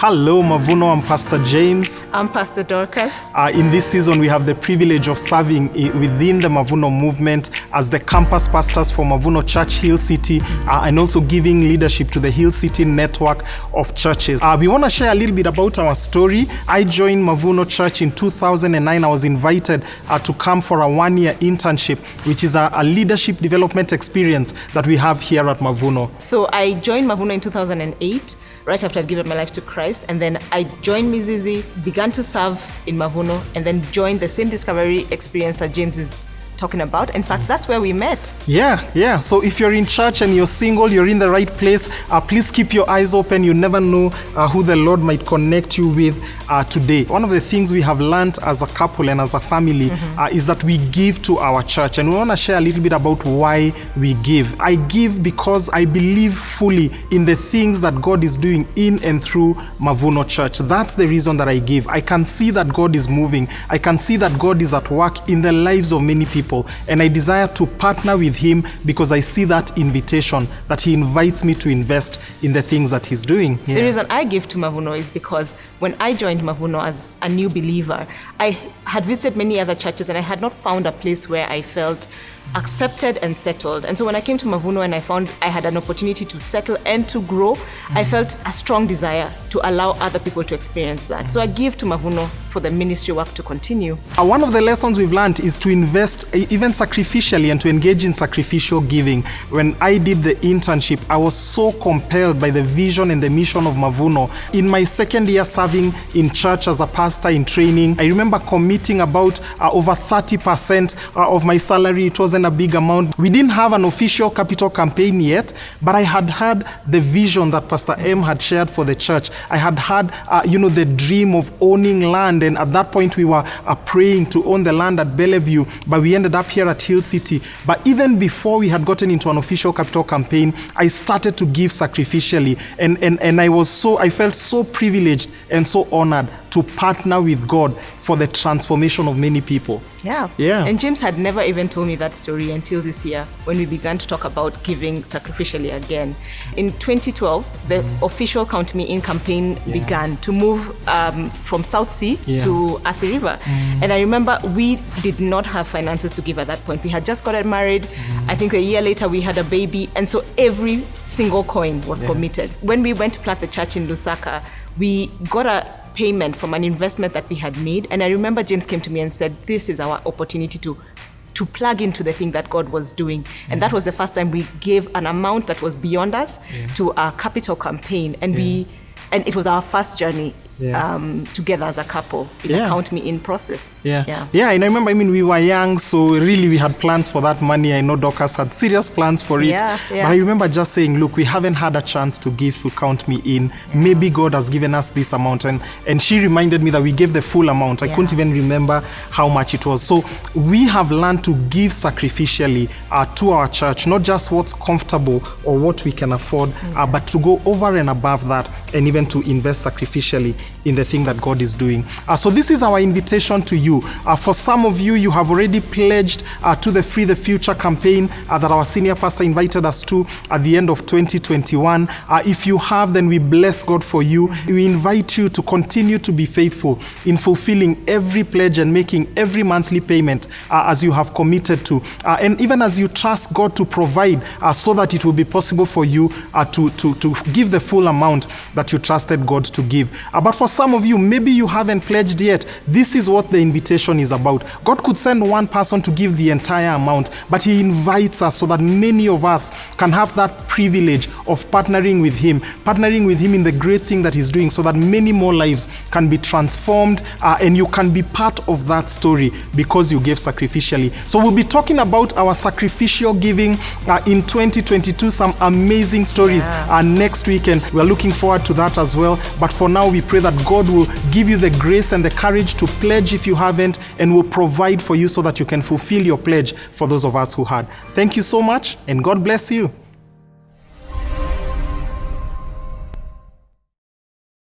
Hello, Mavuno. I'm Pastor James. I'm Pastor Dorcas. In this season, we have the privilege of serving within the Mavuno movement as the campus pastors for Mavuno Church Hill City and also giving leadership to the Hill City network of churches. We want to share a little bit about our story. I joined Mavuno Church in 2009. I was invited to come for a one-year internship, which is a leadership development experience that we have here at Mavuno. So I joined Mavuno in 2008, right after I'd given my life to Christ. And then I joined Mizizi, began to serve in Mavuno, and then joined the same discovery experience that James is talking about. In fact, that's where we met. Yeah. So if you're in church and you're single, you're in the right place. Please keep your eyes open. You never know who the Lord might connect you with today. One of the things we have learned as a couple and as a family is that we give to our church. And we want to share a little bit about why we give. I give because I believe fully in the things that God is doing in and through Mavuno Church. That's the reason that I give. I can see that God is moving. I can see that God is at work in the lives of many people. And I desire to partner with him because I see that invitation that he invites me to invest in the things that he's doing. Yeah. The reason I give to Mavuno is because when I joined Mavuno as a new believer, I had visited many other churches and I had not found a place where I felt accepted and settled. And so when I came to Mavuno and I found I had an opportunity to settle and to grow, I felt a strong desire to allow other people to experience that. So I give to Mavuno for the ministry work to continue. One of the lessons we've learned is to invest even sacrificially and to engage in sacrificial giving. When I did the internship, I was so compelled by the vision and the mission of Mavuno. In my second year serving in church as a pastor in training, I remember committing about over 30% of my salary. It wasn't a big amount. We didn't have an official capital campaign yet, but I had had the vision that Pastor M had shared for the church. I had had, the dream of owning land. And at that point, we were praying to own the land at Bellevue, but we ended up here at Hill City. But even before we had gotten into an official capital campaign, I started to give sacrificially. And I felt so privileged and so honored to partner with God for the transformation of many people. Yeah. And James had never even told me that story until this year when we began to talk about giving sacrificially again. In 2012, the official Count Me In campaign began to move from South Sea to Athi River. And I remember we did not have finances to give at that point. We had just gotten married. I think a year later we had a baby. And so every single coin was committed. When we went to plant the church in Lusaka, we got a payment from an investment that we had made. And I remember James came to me and said, this is our opportunity to plug into the thing that God was doing. And that was the first time we gave an amount that was beyond us to our capital campaign. And it was our first journey together as a couple in a Count Me In process. And I remember, we were young, so really we had plans for that money. I know Dorcas had serious plans for it. But I remember just saying, look, we haven't had a chance to give to Count Me In. Maybe God has given us this amount. And she reminded me that we gave the full amount. I couldn't even remember how much it was. So we have learned to give sacrificially to our church, not just what's comfortable or what we can afford, but to go over and above that and even to invest sacrificially in the thing that God is doing. So this is our invitation to you. For some of you, you have already pledged to the Free the Future campaign that our senior pastor invited us to at the end of 2021. If you have, then we bless God for you. We invite you to continue to be faithful in fulfilling every pledge and making every monthly payment as you have committed to. And even as you trust God to provide so that it will be possible for you to give the full amount that you trusted God to give. But for some of you, maybe you haven't pledged yet. This is what the invitation is about. God could send one person to give the entire amount, but he invites us so that many of us can have that privilege of partnering with him in the great thing that he's doing so that many more lives can be transformed and you can be part of that story because you gave sacrificially. So we'll be talking about our sacrificial giving in 2022, some amazing stories next week, and we're looking forward to that as well. But for now, we pray that God will give you the grace and the courage to pledge if you haven't, and will provide for you so that you can fulfill your pledge for those of us who had. Thank you so much, and God bless you.